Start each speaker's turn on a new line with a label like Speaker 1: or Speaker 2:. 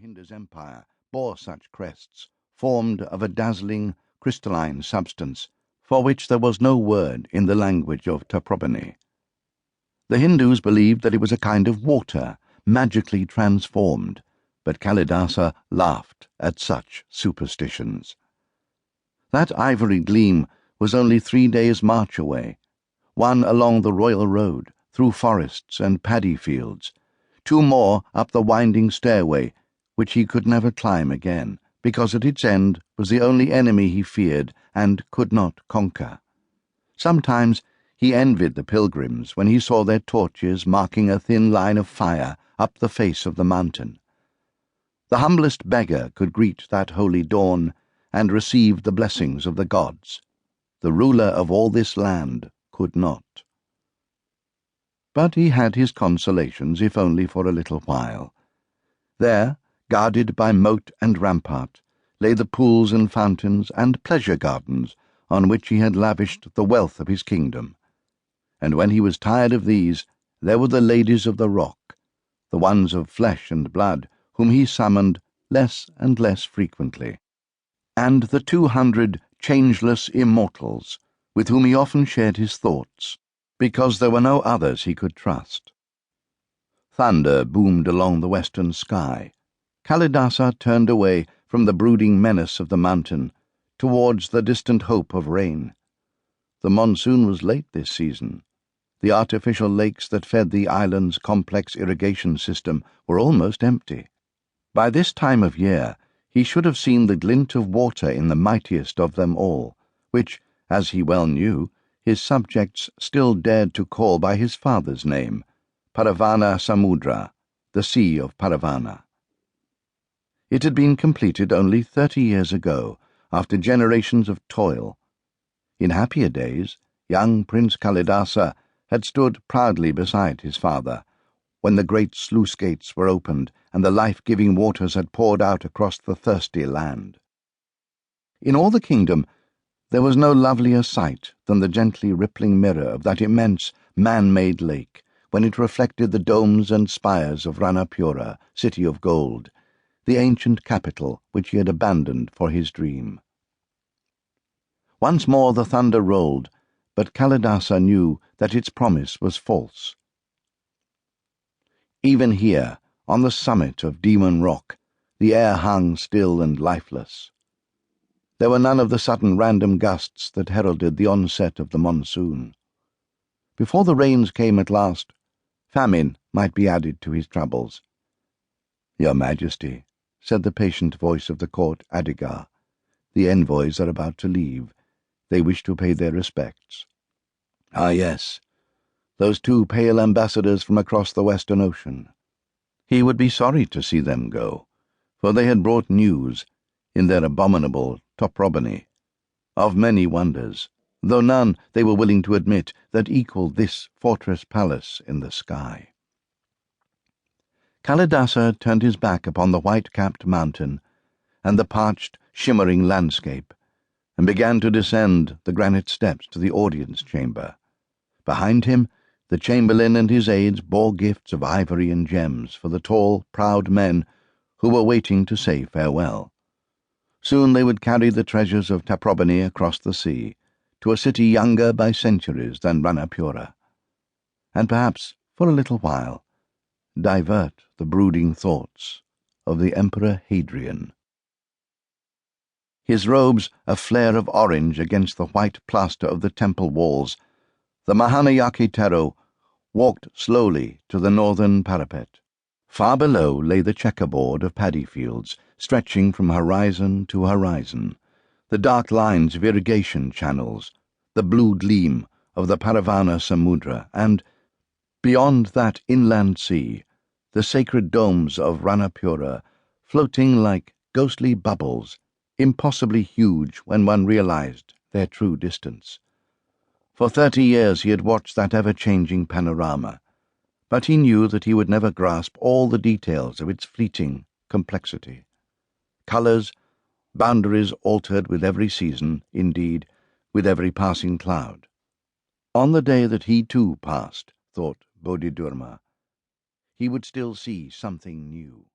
Speaker 1: Mahinda's empire bore such crests, formed of a dazzling crystalline substance, for which there was no word in the language of Taprobani. The Hindus believed that it was a kind of water, magically transformed, but Kalidasa laughed at such superstitions. That ivory gleam was only 3 days' march away, one along the royal road, through forests and paddy fields, 2 more up the winding stairway, which he could never climb again, because at its end was the only enemy he feared and could not conquer. Sometimes he envied the pilgrims when he saw their torches marking a thin line of fire up the face of the mountain. The humblest beggar could greet that holy dawn and receive the blessings of the gods. The ruler of all this land could not. But he had his consolations, if only for a little while. There, guarded by moat and rampart, lay the pools and fountains and pleasure gardens on which he had lavished the wealth of his kingdom. And when he was tired of these, there were the ladies of the rock, the ones of flesh and blood, whom he summoned less and less frequently, and the 200 changeless immortals, with whom he often shared his thoughts, because there were no others he could trust. Thunder boomed along the western sky. Kalidasa turned away from the brooding menace of the mountain towards the distant hope of rain. The monsoon was late this season. The artificial lakes that fed the island's complex irrigation system were almost empty. By this time of year, he should have seen the glint of water in the mightiest of them all, which, as he well knew, his subjects still dared to call by his father's name, Paravana Samudra, the Sea of Paravana. It had been completed only 30 years ago, after generations of toil. In happier days, young Prince Kalidasa had stood proudly beside his father, when the great sluice gates were opened and the life-giving waters had poured out across the thirsty land. In all the kingdom, there was no lovelier sight than the gently rippling mirror of that immense man-made lake, when it reflected the domes and spires of Ranapura, city of gold, the ancient capital which he had abandoned for his dream. Once more the thunder rolled, but Kalidasa knew that its promise was false. Even here, on the summit of Demon Rock, the air hung still and lifeless. There were none of the sudden random gusts that heralded the onset of the monsoon. Before the rains came at last, famine might be added to his troubles. "Your Majesty," said the patient voice of the court Adigar, "the envoys are about to leave. They wish to pay their respects." "Ah, yes, those 2 pale ambassadors from across the Western Ocean." He would be sorry to see them go, for they had brought news, in their abominable Taprobani, of many wonders, though none, they were willing to admit, that equaled this fortress palace in the sky. Kalidasa turned his back upon the white-capped mountain and the parched, shimmering landscape, and began to descend the granite steps to the audience chamber. Behind him, the chamberlain and his aides bore gifts of ivory and gems for the tall, proud men who were waiting to say farewell. Soon they would carry the treasures of Taprobani across the sea, to a city younger by centuries than Ranapura, and perhaps, for a little while, divert the brooding thoughts of the Emperor Hadrian. His robes a flare of orange against the white plaster of the temple walls, the Mahanayaki Tero walked slowly to the northern parapet. Far below lay the checkerboard of paddy fields, stretching from horizon to horizon, the dark lines of irrigation channels, the blue gleam of the Paravana Samudra, and, beyond that inland sea, the sacred domes of Ranapura, floating like ghostly bubbles, impossibly huge when one realized their true distance. For 30 years he had watched that ever-changing panorama, but he knew that he would never grasp all the details of its fleeting complexity. Colours, boundaries altered with every season, indeed, with every passing cloud. On the day that he too passed, thought Bodhidharma, he would still see something new.